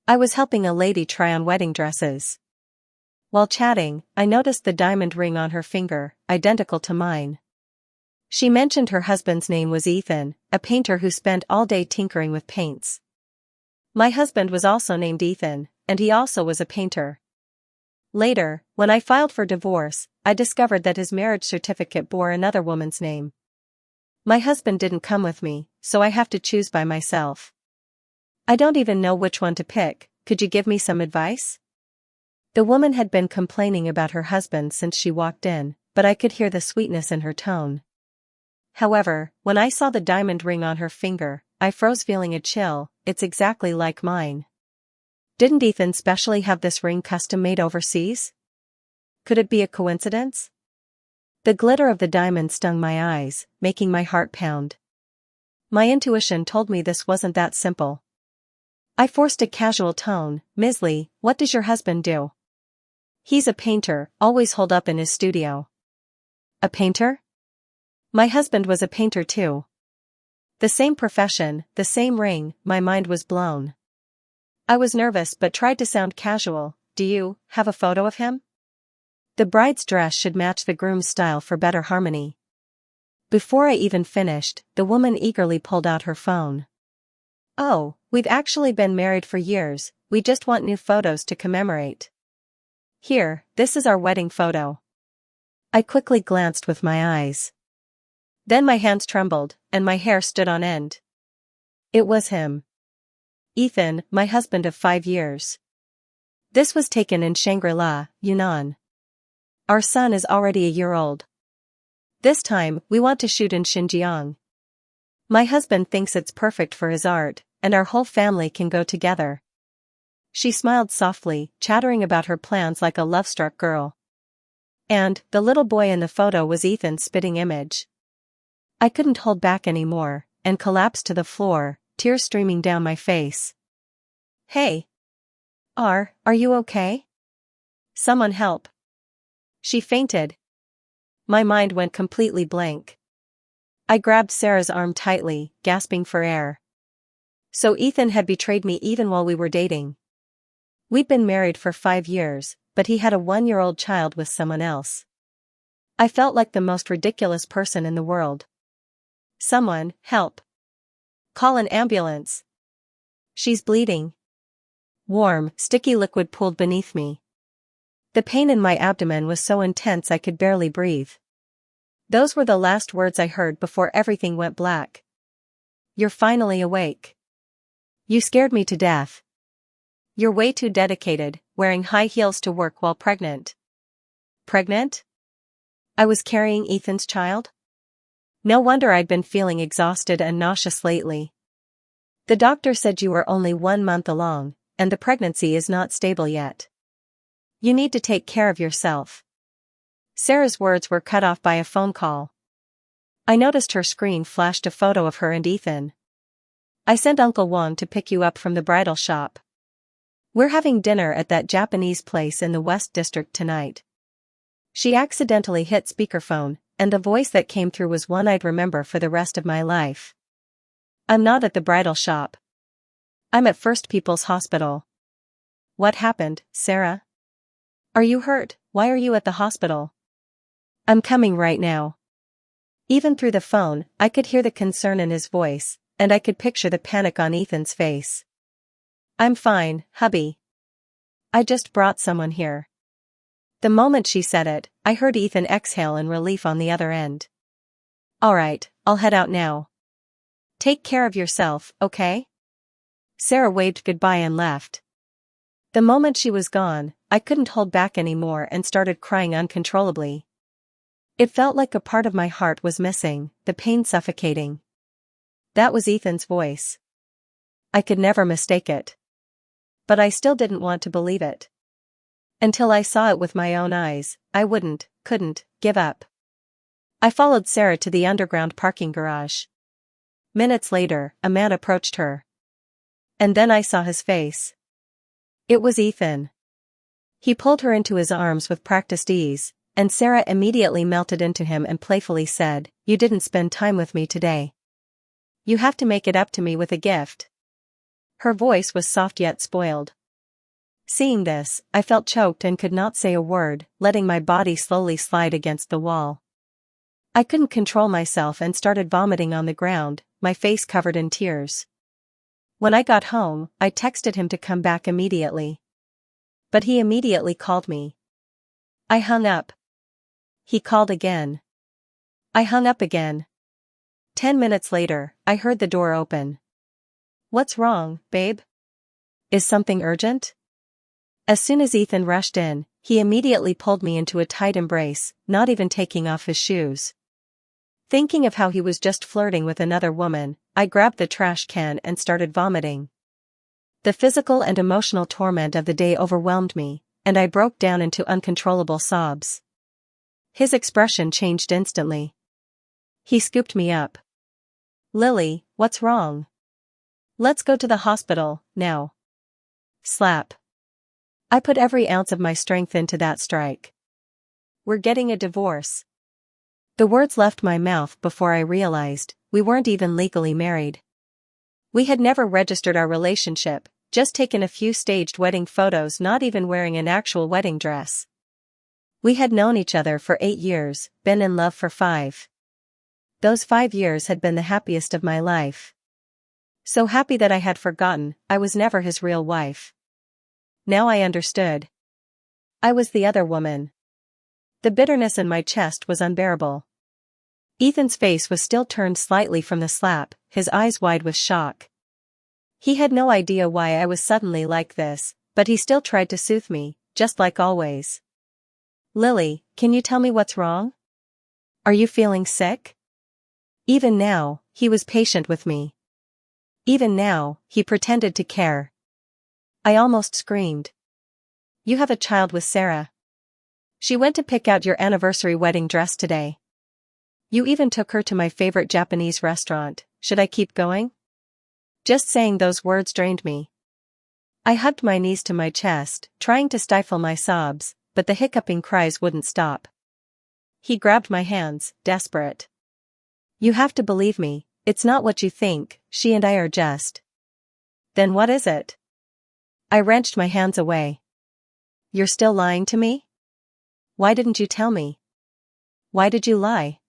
I was helping a lady try on wedding dresses. While chatting, I noticed the diamond ring on her finger, identical to mine. She mentioned her husband's name was Ethan, a painter who spent all day tinkering with paints. My husband was also named Ethan, and he also was a painter. Later, when I filed for divorce, I discovered that his marriage certificate bore another woman's name. My husband didn't come with me, so I have to choose by myself. I don't even know which one to pick. Could you give me some advice? The woman had been complaining about her husband since she walked in, but I could hear the sweetness in her tone. However, when I saw the diamond ring on her finger, I froze, feeling a chill. It's exactly like mine. Didn't Ethan specially have this ring custom-made overseas? Could it be a coincidence? The glitter of the diamond stung my eyes, making my heart pound. My intuition told me this wasn't that simple. I forced a casual tone. Ms. Lee, what does your husband do? He's a painter, always holed up in his studio. A painter? My husband was a painter too. The same profession, the same ring. My mind was blown. I was nervous but tried to sound casual. Do you have a photo of him? The bride's dress should match the groom's style for better harmony. Before I even finished, the woman eagerly pulled out her phone. Oh, we've actually been married for years, we just want new photos to commemorate. Here, this is our wedding photo. I quickly glanced with my eyes. Then my hands trembled, and my hair stood on end. It was him. Ethan, my husband of 5 years. This was taken in Shangri-La, Yunnan. Our son is already a year old. This time, we want to shoot in Xinjiang. My husband thinks it's perfect for his art, and our whole family can go together. She smiled softly, chattering about her plans like a love-struck girl. And the little boy in the photo was Ethan's spitting image. I couldn't hold back anymore, and collapsed to the floor, tears streaming down my face. Hey! Are you okay? Someone help. She fainted. My mind went completely blank. I grabbed Sarah's arm tightly, gasping for air. So Ethan had betrayed me even while we were dating. We'd been married for 5 years, but he had a 1-year-old child with someone else. I felt like the most ridiculous person in the world. Someone, help. Call an ambulance. She's bleeding. Warm, sticky liquid pooled beneath me. The pain in my abdomen was so intense I could barely breathe. Those were the last words I heard before everything went black. You're finally awake. You scared me to death. You're way too dedicated, wearing high heels to work while pregnant. Pregnant? I was carrying Ethan's child? No wonder I'd been feeling exhausted and nauseous lately. The doctor said you were only 1 month along, and the pregnancy is not stable yet. You need to take care of yourself. Sarah's words were cut off by a phone call. I noticed her screen flashed a photo of her and Ethan. I sent Uncle Wang to pick you up from the bridal shop. We're having dinner at that Japanese place in the West District tonight. She accidentally hit speakerphone, and the voice that came through was one I'd remember for the rest of my life. I'm not at the bridal shop. I'm at First People's Hospital. What happened, Sarah? Are you hurt? Why are you at the hospital? I'm coming right now. Even through the phone, I could hear the concern in his voice, and I could picture the panic on Ethan's face. I'm fine, hubby. I just brought someone here. The moment she said it, I heard Ethan exhale in relief on the other end. Alright, I'll head out now. Take care of yourself, okay? Sarah waved goodbye and left. The moment she was gone, I couldn't hold back anymore and started crying uncontrollably. It felt like a part of my heart was missing, the pain suffocating. That was Ethan's voice. I could never mistake it. But I still didn't want to believe it. Until I saw it with my own eyes, I couldn't give up. I followed Sarah to the underground parking garage. Minutes later, a man approached her. And then I saw his face. It was Ethan. He pulled her into his arms with practiced ease, and Sarah immediately melted into him and playfully said, "You didn't spend time with me today. You have to make it up to me with a gift." Her voice was soft yet spoiled. Seeing this, I felt choked and could not say a word, letting my body slowly slide against the wall. I couldn't control myself and started vomiting on the ground, my face covered in tears. When I got home, I texted him to come back immediately. But he immediately called me. I hung up. He called again. I hung up again. 10 minutes later, I heard the door open. "What's wrong, babe? Is something urgent?" As soon as Ethan rushed in, he immediately pulled me into a tight embrace, not even taking off his shoes. Thinking of how he was just flirting with another woman, I grabbed the trash can and started vomiting. The physical and emotional torment of the day overwhelmed me, and I broke down into uncontrollable sobs. His expression changed instantly. He scooped me up. "Lily, what's wrong? Let's go to the hospital, now." Slap. I put every ounce of my strength into that strike. "We're getting a divorce." The words left my mouth before I realized we weren't even legally married. We had never registered our relationship, just taken a few staged wedding photos, not even wearing an actual wedding dress. We had known each other for 8 years, been in love for 5. Those 5 years had been the happiest of my life. So happy that I had forgotten I was never his real wife. Now I understood. I was the other woman. The bitterness in my chest was unbearable. Ethan's face was still turned slightly from the slap, his eyes wide with shock. He had no idea why I was suddenly like this, but he still tried to soothe me, just like always. "Lily, can you tell me what's wrong? Are you feeling sick?" Even now, he was patient with me. Even now, he pretended to care. I almost screamed. "You have a child with Sarah. She went to pick out your anniversary wedding dress today. You even took her to my favorite Japanese restaurant. Should I keep going?" Just saying those words drained me. I hugged my knees to my chest, trying to stifle my sobs, but the hiccuping cries wouldn't stop. He grabbed my hands, desperate. "You have to believe me, it's not what you think, she and I are just." "Then what is it?" I wrenched my hands away. "You're still lying to me? Why didn't you tell me? Why did you lie?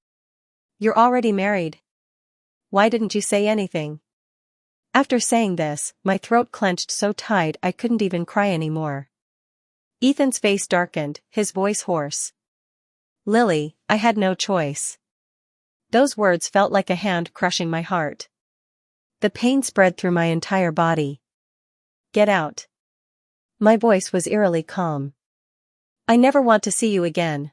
You're already married. Why didn't you say anything?" After saying this, my throat clenched so tight I couldn't even cry anymore. Ethan's face darkened, his voice hoarse. "Lily, I had no choice." Those words felt like a hand crushing my heart. The pain spread through my entire body. "Get out." My voice was eerily calm. "I never want to see you again."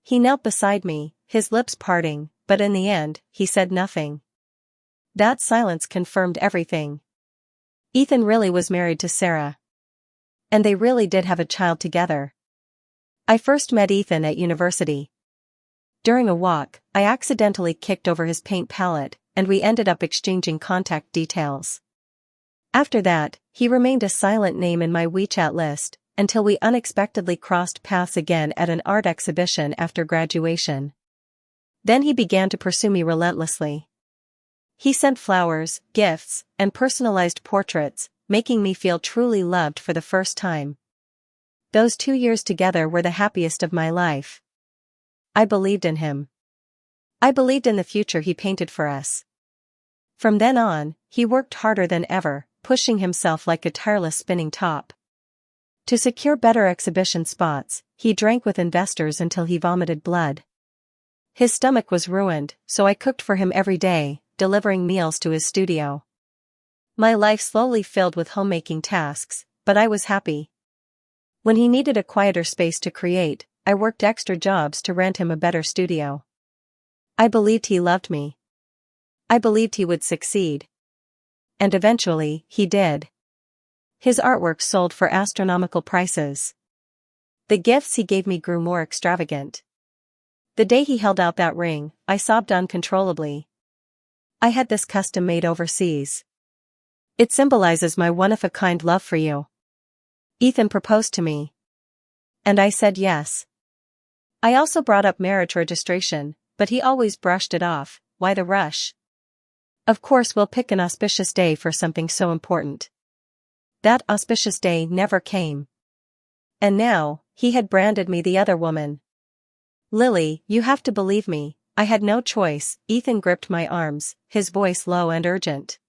He knelt beside me, his lips parting, but in the end, he said nothing. That silence confirmed everything. Ethan really was married to Sarah. And they really did have a child together. I first met Ethan at university. During a walk, I accidentally kicked over his paint palette, and we ended up exchanging contact details. After that, he remained a silent name in my WeChat list, until we unexpectedly crossed paths again at an art exhibition after graduation. Then he began to pursue me relentlessly. He sent flowers, gifts, and personalized portraits, making me feel truly loved for the first time. Those 2 years together were the happiest of my life. I believed in him. I believed in the future he painted for us. From then on, he worked harder than ever, pushing himself like a tireless spinning top. To secure better exhibition spots, he drank with investors until he vomited blood. His stomach was ruined, so I cooked for him every day, delivering meals to his studio. My life slowly filled with homemaking tasks, but I was happy. When he needed a quieter space to create, I worked extra jobs to rent him a better studio. I believed he loved me. I believed he would succeed. And eventually, he did. His artwork sold for astronomical prices. The gifts he gave me grew more extravagant. The day he held out that ring, I sobbed uncontrollably. I had this custom made overseas. It symbolizes my one-of-a-kind love for you. Ethan proposed to me. And I said yes. I also brought up marriage registration, but he always brushed it off. Why the rush? Of course we'll pick an auspicious day for something so important. That auspicious day never came. And now, he had branded me the other woman. Lily, you have to believe me, I had no choice. Ethan gripped my arms, his voice low and urgent.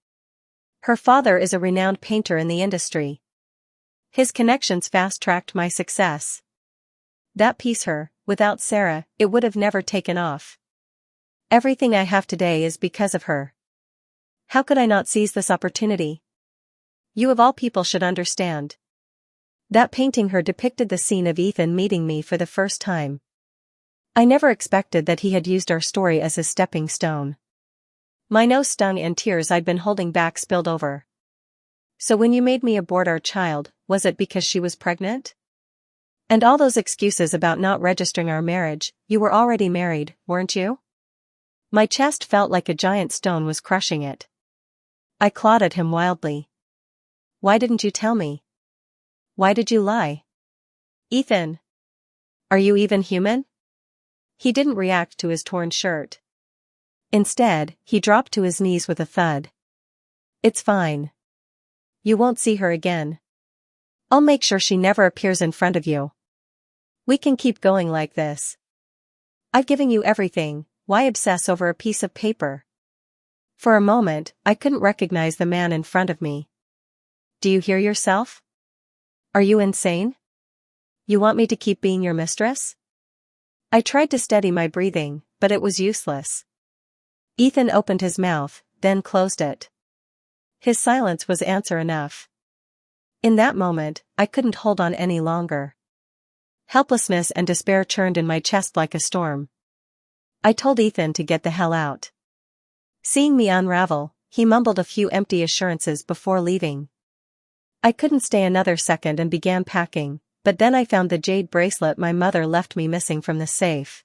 Her father is a renowned painter in the industry. His connections fast-tracked my success. That piece without Sarah, it would have never taken off. Everything I have today is because of her. How could I not seize this opportunity? You of all people should understand. That painting depicted the scene of Ethan meeting me for the first time. I never expected that he had used our story as his stepping stone. My nose stung and tears I'd been holding back spilled over. So when you made me abort our child, was it because she was pregnant? And all those excuses about not registering our marriage, you were already married, weren't you? My chest felt like a giant stone was crushing it. I clawed at him wildly. Why didn't you tell me? Why did you lie? Ethan! Are you even human? He didn't react to his torn shirt. Instead, he dropped to his knees with a thud. It's fine. You won't see her again. I'll make sure she never appears in front of you. We can keep going like this. I've given you everything, why obsess over a piece of paper? For a moment, I couldn't recognize the man in front of me. Do you hear yourself? Are you insane? You want me to keep being your mistress? I tried to steady my breathing, but it was useless. Ethan opened his mouth, then closed it. His silence was answer enough. In that moment, I couldn't hold on any longer. Helplessness and despair churned in my chest like a storm. I told Ethan to get the hell out. Seeing me unravel, he mumbled a few empty assurances before leaving. I couldn't stay another second and began packing, but then I found the jade bracelet my mother left me missing from the safe.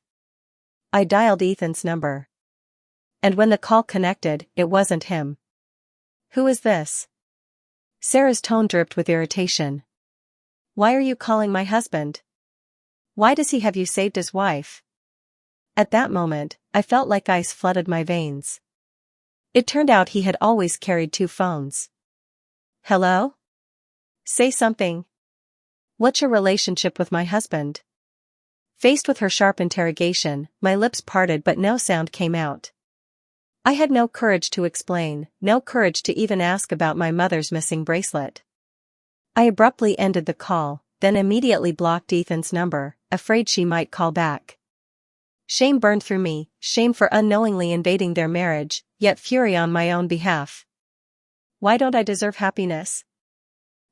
I dialed Ethan's number. And when the call connected, it wasn't him. Who is this? Sarah's tone dripped with irritation. Why are you calling my husband? Why does he have you saved his wife? At that moment, I felt like ice flooded my veins. It turned out he had always carried 2 phones. Hello? Say something. What's your relationship with my husband? Faced with her sharp interrogation, my lips parted but no sound came out. I had no courage to explain, no courage to even ask about my mother's missing bracelet. I abruptly ended the call, then immediately blocked Ethan's number, afraid she might call back. Shame burned through me, shame for unknowingly invading their marriage, yet fury on my own behalf. Why don't I deserve happiness?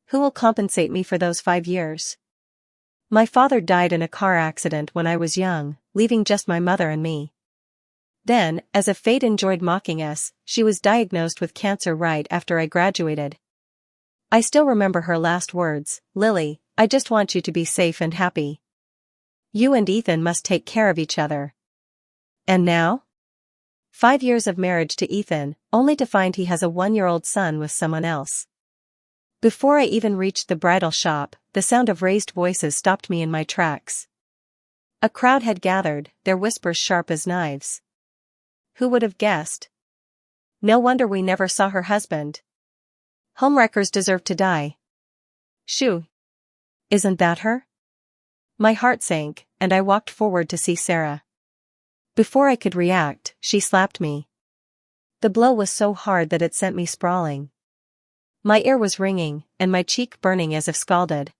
Who will compensate me for those 5 years? My father died in a car accident when I was young, leaving just my mother and me. Then, as if fate enjoyed mocking us, she was diagnosed with cancer right after I graduated. I still remember her last words, Lily, I just want you to be safe and happy. You and Ethan must take care of each other. And now? 5 years of marriage to Ethan, only to find he has a 1-year-old son with someone else. Before I even reached the bridal shop, the sound of raised voices stopped me in my tracks. A crowd had gathered, their whispers sharp as knives. Who would have guessed? No wonder we never saw her husband. Homewreckers deserve to die. Shoo. Isn't that her? My heart sank, and I walked forward to see Sarah. Before I could react, she slapped me. The blow was so hard that it sent me sprawling. My ear was ringing, and my cheek burning as if scalded.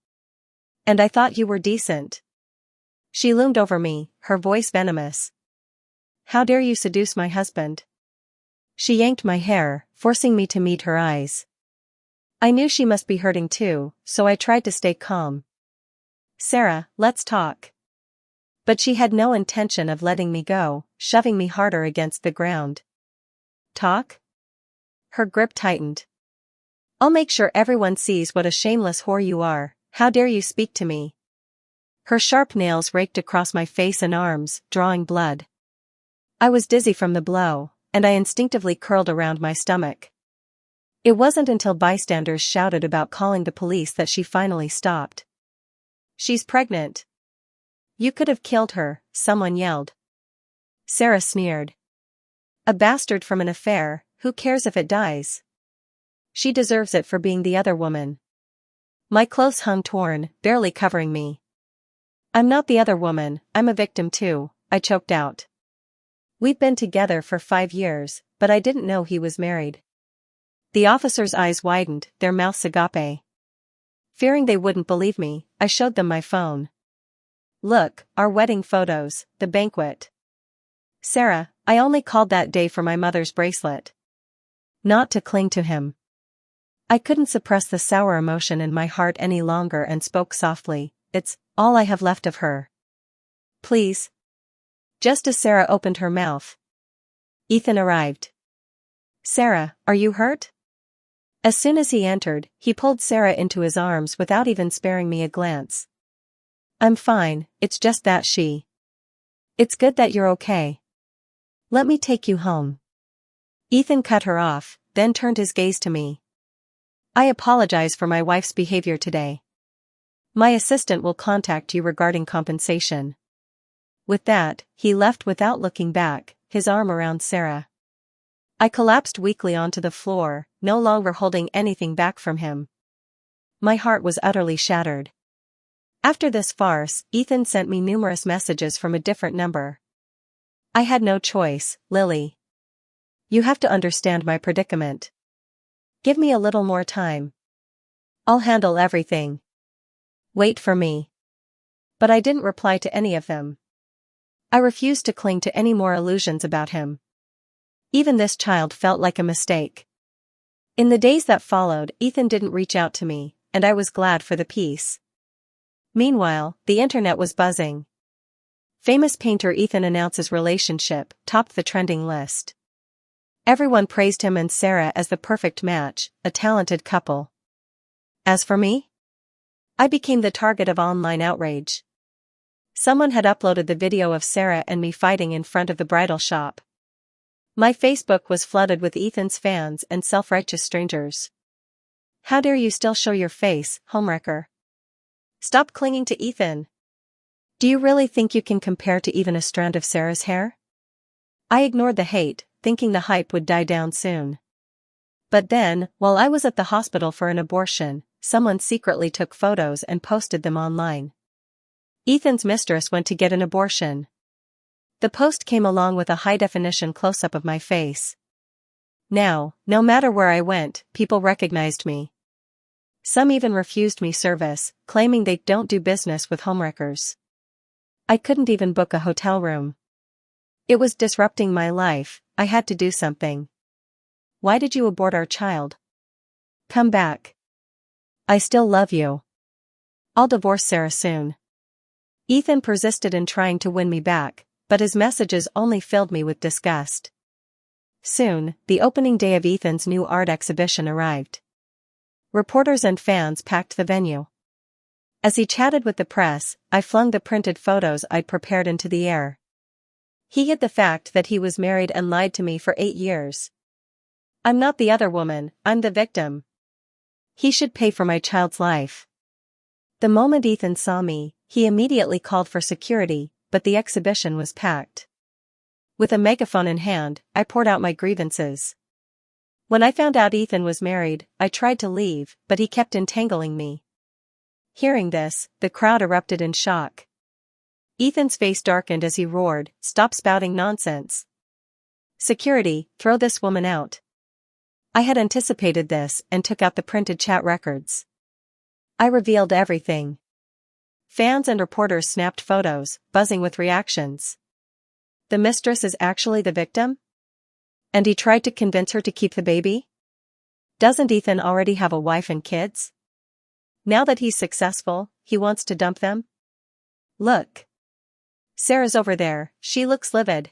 And I thought you were decent. She loomed over me, her voice venomous. How dare you seduce my husband? She yanked my hair, forcing me to meet her eyes. I knew she must be hurting too, so I tried to stay calm. Sarah, let's talk. But she had no intention of letting me go, shoving me harder against the ground. Talk? Her grip tightened. I'll make sure everyone sees what a shameless whore you are. How dare you speak to me? Her sharp nails raked across my face and arms, drawing blood. I was dizzy from the blow, and I instinctively curled around my stomach. It wasn't until bystanders shouted about calling the police that she finally stopped. She's pregnant. You could have killed her, someone yelled. Sarah sneered. A bastard from an affair, who cares if it dies? She deserves it for being the other woman. My clothes hung torn, barely covering me. I'm not the other woman, I'm a victim too, I choked out. We've been together for 5 years, but I didn't know he was married. The officer's eyes widened, their mouths agape. Fearing they wouldn't believe me, I showed them my phone. Look, our wedding photos, the banquet. Sarah, I only called that day for my mother's bracelet. Not to cling to him. I couldn't suppress the sour emotion in my heart any longer and spoke softly, it's all I have left of her. Please. Just as Sarah opened her mouth, Ethan arrived. Sarah, are you hurt? As soon as he entered, he pulled Sarah into his arms without even sparing me a glance. I'm fine, it's just that It's good that you're okay. Let me take you home. Ethan cut her off, then turned his gaze to me. I apologize for my wife's behavior today. My assistant will contact you regarding compensation. With that, he left without looking back, his arm around Sarah. I collapsed weakly onto the floor, no longer holding anything back from him. My heart was utterly shattered. After this farce, Ethan sent me numerous messages from a different number. I had no choice, Lily. You have to understand my predicament. Give me a little more time. I'll handle everything. Wait for me. But I didn't reply to any of them. I refused to cling to any more illusions about him. Even this child felt like a mistake. In the days that followed, Ethan didn't reach out to me, and I was glad for the peace. Meanwhile, the internet was buzzing. Famous painter Ethan announces relationship topped the trending list. Everyone praised him and Sarah as the perfect match, a talented couple. As for me, I became the target of online outrage. Someone had uploaded the video of Sarah and me fighting in front of the bridal shop. My Facebook was flooded with Ethan's fans and self-righteous strangers. How dare you still show your face, homewrecker? Stop clinging to Ethan. Do you really think you can compare to even a strand of Sarah's hair? I ignored the hate, thinking the hype would die down soon. But then, while I was at the hospital for an abortion, someone secretly took photos and posted them online. Ethan's mistress went to get an abortion. The post came along with a high-definition close-up of my face. Now, no matter where I went, people recognized me. Some even refused me service, claiming they don't do business with homewreckers. I couldn't even book a hotel room. It was disrupting my life, I had to do something. Why did you abort our child? Come back. I still love you. I'll divorce Sarah soon. Ethan persisted in trying to win me back, but his messages only filled me with disgust. Soon, the opening day of Ethan's new art exhibition arrived. Reporters and fans packed the venue. As he chatted with the press, I flung the printed photos I'd prepared into the air. He hid the fact that he was married and lied to me for 8 years. I'm not the other woman, I'm the victim. He should pay for my child's life. The moment Ethan saw me, he immediately called for security, but the exhibition was packed. With a megaphone in hand, I poured out my grievances. When I found out Ethan was married, I tried to leave, but he kept entangling me. Hearing this, the crowd erupted in shock. Ethan's face darkened as he roared, "Stop spouting nonsense. Security, throw this woman out." I had anticipated this and took out the printed chat records. I revealed everything. Fans and reporters snapped photos, buzzing with reactions. The mistress is actually the victim? And he tried to convince her to keep the baby? Doesn't Ethan already have a wife and kids? Now that he's successful, he wants to dump them? Look. Sarah's over there, she looks livid.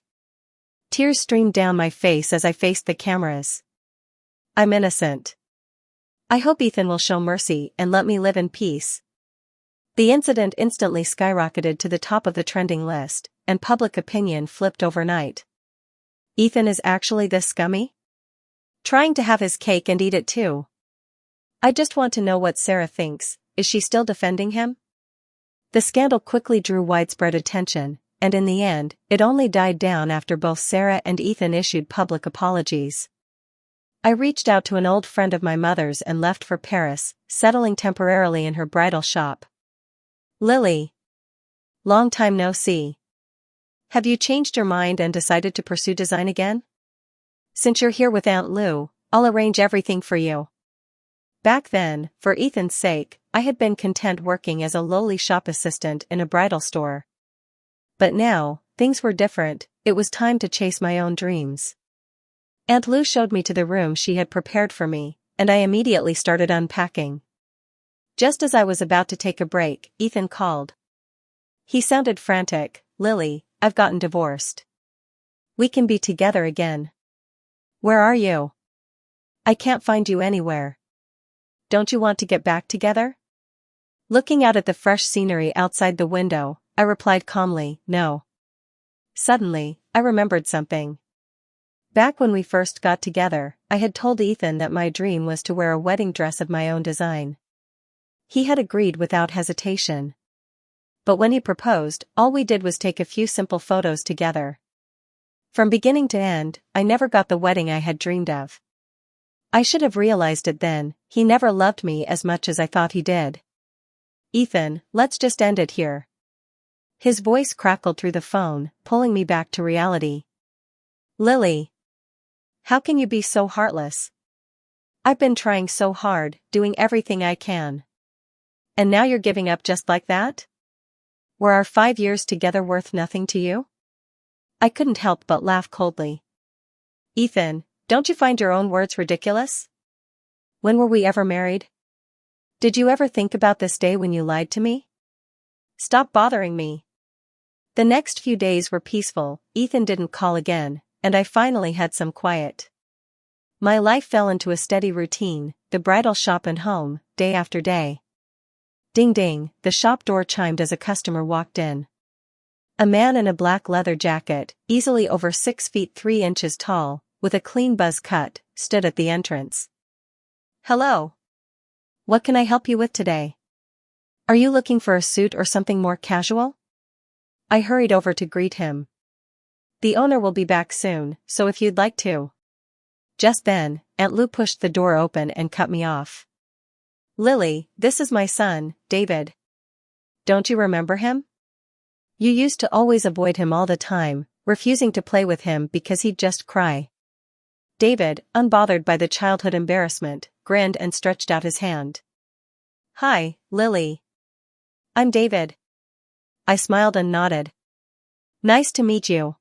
Tears streamed down my face as I faced the cameras. I'm innocent. I hope Ethan will show mercy and let me live in peace. The incident instantly skyrocketed to the top of the trending list, and public opinion flipped overnight. Ethan is actually this scummy? Trying to have his cake and eat it too. I just want to know what Sarah thinks. Is she still defending him? The scandal quickly drew widespread attention, and in the end, it only died down after both Sarah and Ethan issued public apologies. I reached out to an old friend of my mother's and left for Paris, settling temporarily in her bridal shop. Lily. Long time no see. Have you changed your mind and decided to pursue design again? Since you're here with Aunt Lou, I'll arrange everything for you. Back then, for Ethan's sake, I had been content working as a lowly shop assistant in a bridal store. But now, things were different. It was time to chase my own dreams. Aunt Lou showed me to the room she had prepared for me, and I immediately started unpacking. Just as I was about to take a break, Ethan called. He sounded frantic. Lily, I've gotten divorced. We can be together again. Where are you? I can't find you anywhere. Don't you want to get back together? Looking out at the fresh scenery outside the window, I replied calmly, no. Suddenly, I remembered something. Back when we first got together, I had told Ethan that my dream was to wear a wedding dress of my own design. He had agreed without hesitation. But when he proposed, all we did was take a few simple photos together. From beginning to end, I never got the wedding I had dreamed of. I should have realized it then. He never loved me as much as I thought he did. Ethan, let's just end it here. His voice crackled through the phone, pulling me back to reality. Lily. How can you be so heartless? I've been trying so hard, doing everything I can. And now you're giving up just like that? Were our 5 years together worth nothing to you? I couldn't help but laugh coldly. Ethan, don't you find your own words ridiculous? When were we ever married? Did you ever think about this day when you lied to me? Stop bothering me. The next few days were peaceful. Ethan didn't call again, and I finally had some quiet. My life fell into a steady routine, the bridal shop and home, day after day. Ding ding, the shop door chimed as a customer walked in. A man in a black leather jacket, easily over 6 feet 3 inches tall, with a clean buzz cut, stood at the entrance. Hello. What can I help you with today? Are you looking for a suit or something more casual? I hurried over to greet him. The owner will be back soon, so if you'd like to. Just then, Aunt Lou pushed the door open and cut me off. Lily, this is my son, David. Don't you remember him? You used to always avoid him all the time, refusing to play with him because he'd just cry. David, unbothered by the childhood embarrassment, grinned and stretched out his hand. Hi, Lily. I'm David. I smiled and nodded. Nice to meet you.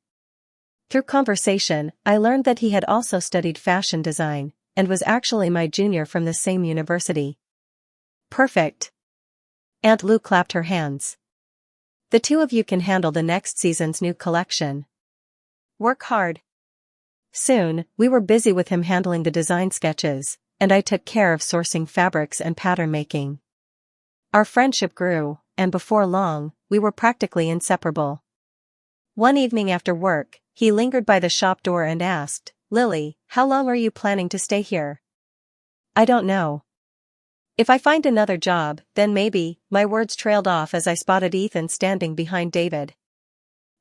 Through conversation, I learned that he had also studied fashion design, and was actually my junior from the same university. Perfect. Aunt Lou clapped her hands. The two of you can handle the next season's new collection. Work hard. Soon, we were busy with him handling the design sketches, and I took care of sourcing fabrics and pattern making. Our friendship grew, and before long, we were practically inseparable. One evening after work, he lingered by the shop door and asked, Lily, how long are you planning to stay here? I don't know. If I find another job, then maybe. My words trailed off as I spotted Ethan standing behind David.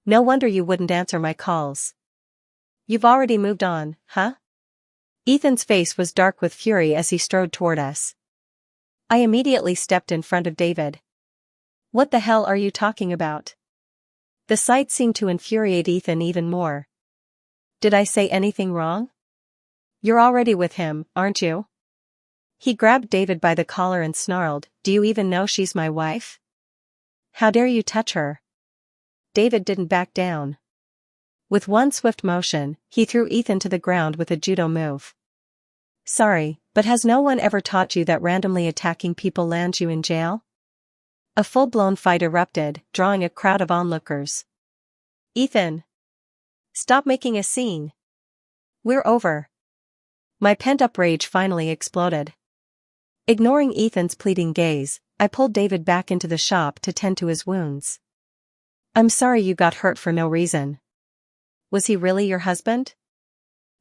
No wonder you wouldn't answer my calls. You've already moved on, huh? Ethan's face was dark with fury as he strode toward us. I immediately stepped in front of David. What the hell are you talking about? The sight seemed to infuriate Ethan even more. Did I say anything wrong? You're already with him, aren't you? He grabbed David by the collar and snarled, Do you even know she's my wife? How dare you touch her? David didn't back down. With one swift motion, he threw Ethan to the ground with a judo move. Sorry, but has no one ever taught you that randomly attacking people lands you in jail? A full-blown fight erupted, drawing a crowd of onlookers. Ethan! Stop making a scene. We're over. My pent-up rage finally exploded. Ignoring Ethan's pleading gaze, I pulled David back into the shop to tend to his wounds. I'm sorry you got hurt for no reason. Was he really your husband?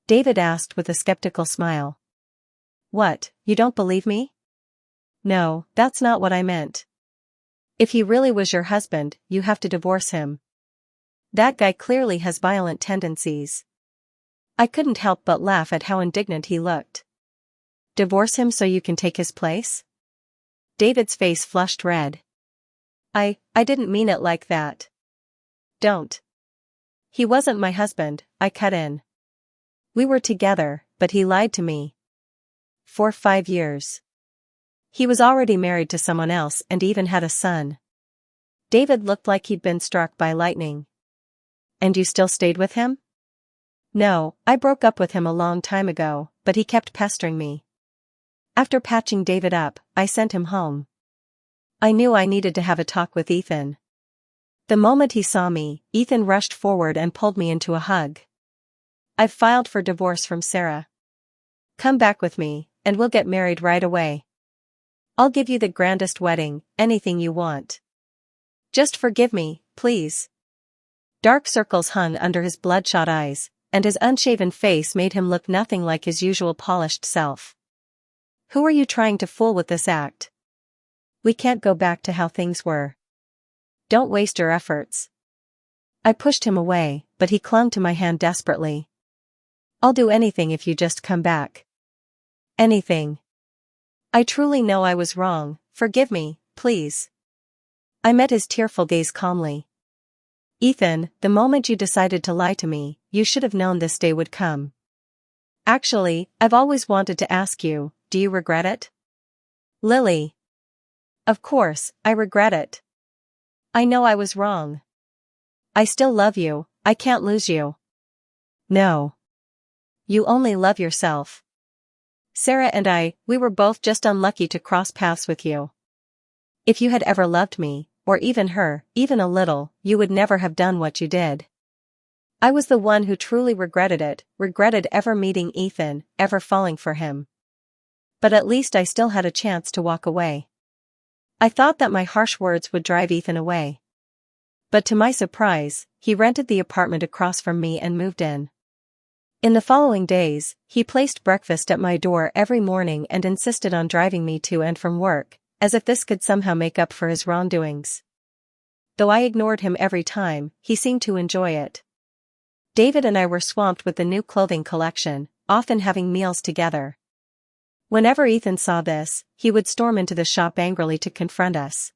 David asked with a skeptical smile. What, you don't believe me? No, that's not what I meant. If he really was your husband, you have to divorce him. That guy clearly has violent tendencies. I couldn't help but laugh at how indignant he looked. Divorce him so you can take his place? David's face flushed red. I didn't mean it like that. Don't. He wasn't my husband, I cut in. We were together, but he lied to me. For 5 years. He was already married to someone else and even had a son. David looked like he'd been struck by lightning. And you still stayed with him? No, I broke up with him a long time ago, but he kept pestering me. After patching David up, I sent him home. I knew I needed to have a talk with Ethan. The moment he saw me, Ethan rushed forward and pulled me into a hug. I've filed for divorce from Sarah. Come back with me, and we'll get married right away. I'll give you the grandest wedding, anything you want. Just forgive me, please. Dark circles hung under his bloodshot eyes, and his unshaven face made him look nothing like his usual polished self. Who are you trying to fool with this act? We can't go back to how things were. Don't waste your efforts. I pushed him away, but he clung to my hand desperately. I'll do anything if you just come back. Anything. I truly know I was wrong, forgive me, please. I met his tearful gaze calmly. Ethan, the moment you decided to lie to me, you should have known this day would come. Actually, I've always wanted to ask you, do you regret it? Lily. Of course, I regret it. I know I was wrong. I still love you, I can't lose you. No. You only love yourself. Sarah and we were both just unlucky to cross paths with you. If you had ever loved me, or even her, even a little, you would never have done what you did. I was the one who truly regretted it, regretted ever meeting Ethan, ever falling for him. But at least I still had a chance to walk away. I thought that my harsh words would drive Ethan away. But to my surprise, he rented the apartment across from me and moved in. In the following days, he placed breakfast at my door every morning and insisted on driving me to and from work, as if this could somehow make up for his wrongdoings. Though I ignored him every time, he seemed to enjoy it. David and I were swamped with the new clothing collection, often having meals together. Whenever Ethan saw this, he would storm into the shop angrily to confront us.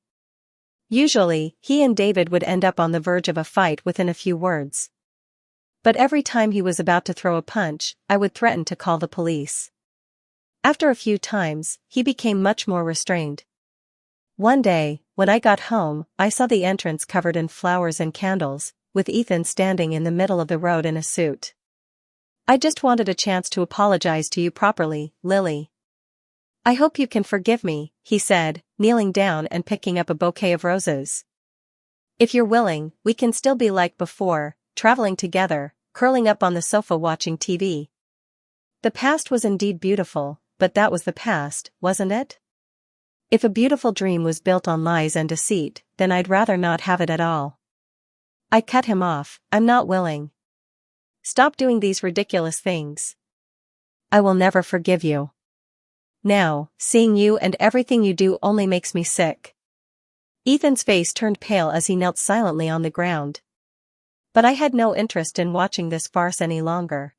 Usually, he and David would end up on the verge of a fight within a few words. But every time he was about to throw a punch, I would threaten to call the police. After a few times, he became much more restrained. One day, when I got home, I saw the entrance covered in flowers and candles, with Ethan standing in the middle of the road in a suit. I just wanted a chance to apologize to you properly, Lily. I hope you can forgive me, he said, kneeling down and picking up a bouquet of roses. If you're willing, we can still be like before, traveling together, curling up on the sofa watching TV. The past was indeed beautiful, but that was the past, wasn't it? If a beautiful dream was built on lies and deceit, then I'd rather not have it at all. I cut him off, I'm not willing. Stop doing these ridiculous things. I will never forgive you. Now, seeing you and everything you do only makes me sick. Ethan's face turned pale as he knelt silently on the ground. But I had no interest in watching this farce any longer.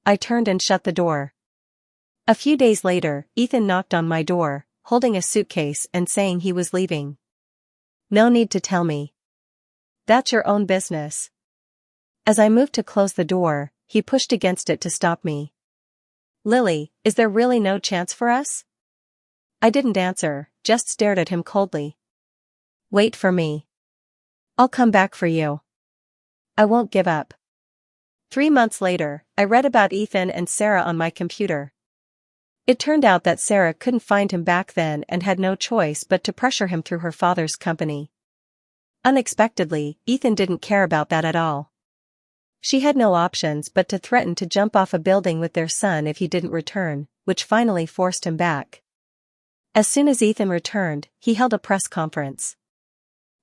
I turned and shut the door. A few days later, Ethan knocked on my door, holding a suitcase and saying he was leaving. No need to tell me. That's your own business. As I moved to close the door, he pushed against it to stop me. Lily, is there really no chance for us? I didn't answer, just stared at him coldly. Wait for me. I'll come back for you. I won't give up. 3 months later, I read about Ethan and Sarah on my computer. It turned out that Sarah couldn't find him back then and had no choice but to pressure him through her father's company. Unexpectedly, Ethan didn't care about that at all. She had no options but to threaten to jump off a building with their son if he didn't return, which finally forced him back. As soon as Ethan returned, he held a press conference.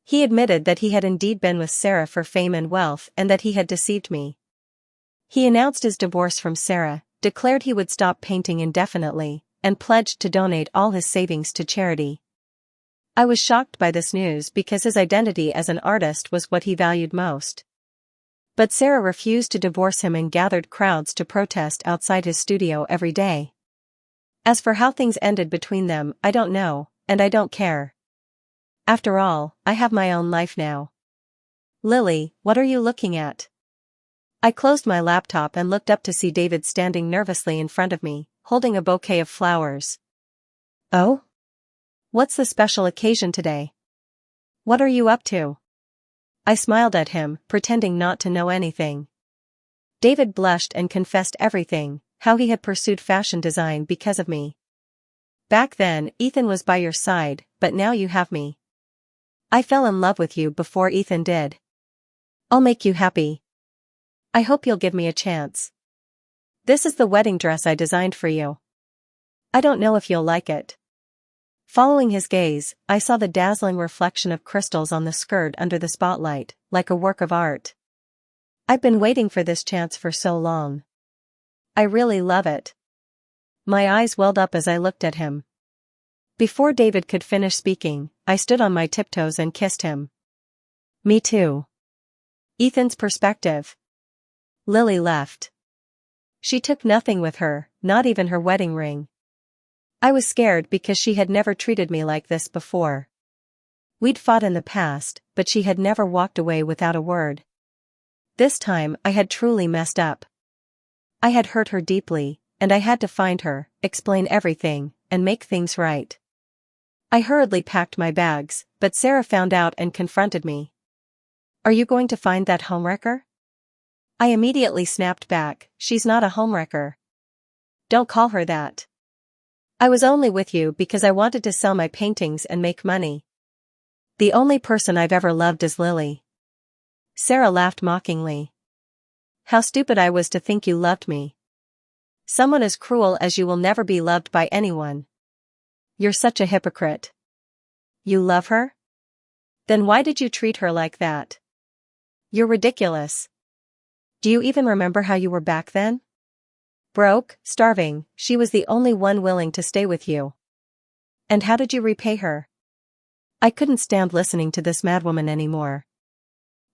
He admitted that he had indeed been with Sarah for fame and wealth and that he had deceived me. He announced his divorce from Sarah, declared he would stop painting indefinitely, and pledged to donate all his savings to charity. I was shocked by this news because his identity as an artist was what he valued most. But Sarah refused to divorce him and gathered crowds to protest outside his studio every day. As for how things ended between them, I don't know, and I don't care. After all, I have my own life now. Lily, what are you looking at? I closed my laptop and looked up to see David standing nervously in front of me, holding a bouquet of flowers. Oh? What's the special occasion today? What are you up to? I smiled at him, pretending not to know anything. David blushed and confessed everything, how he had pursued fashion design because of me. Back then, Ethan was by your side, but now you have me. I fell in love with you before Ethan did. I'll make you happy. I hope you'll give me a chance. This is the wedding dress I designed for you. I don't know if you'll like it. Following his gaze, I saw the dazzling reflection of crystals on the skirt under the spotlight, like a work of art. I've been waiting for this chance for so long. I really love it. My eyes welled up as I looked at him. Before David could finish speaking, I stood on my tiptoes and kissed him. Me too. Ethan's perspective. Lily left. She took nothing with her, not even her wedding ring. I was scared because she had never treated me like this before. We'd fought in the past, but she had never walked away without a word. This time I had truly messed up. I had hurt her deeply, and I had to find her, explain everything, and make things right. I hurriedly packed my bags, but Sarah found out and confronted me. Are you going to find that homewrecker? I immediately snapped back, she's not a homewrecker. Don't call her that. I was only with you because I wanted to sell my paintings and make money. The only person I've ever loved is Lily. Sarah laughed mockingly. How stupid I was to think you loved me. Someone as cruel as you will never be loved by anyone. You're such a hypocrite. You love her? Then why did you treat her like that? You're ridiculous. Do you even remember how you were back then? Broke, starving, she was the only one willing to stay with you. And how did you repay her? I couldn't stand listening to this madwoman anymore.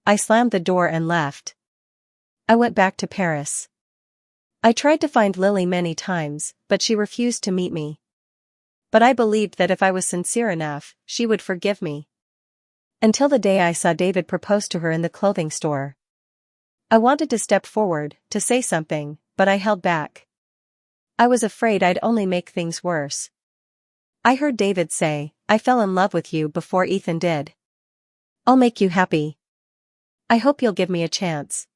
I slammed the door and left. I went back to Paris. I tried to find Lily many times, but she refused to meet me. But I believed that if I was sincere enough, she would forgive me. Until the day I saw David propose to her in the clothing store. I wanted to step forward, to say something, but I held back. I was afraid I'd only make things worse. I heard David say, I fell in love with you before Ethan did. I'll make you happy. I hope you'll give me a chance.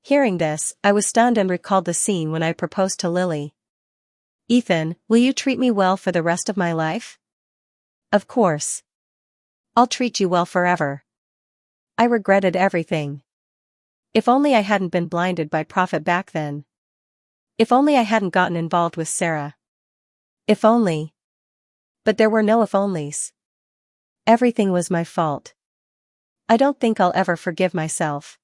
Hearing this, I was stunned and recalled the scene when I proposed to Lily. Ethan, will you treat me well for the rest of my life? Of course. I'll treat you well forever. I regretted everything. If only I hadn't been blinded by profit back then. If only I hadn't gotten involved with Sarah. If only. But there were no if-onlys. Everything was my fault. I don't think I'll ever forgive myself.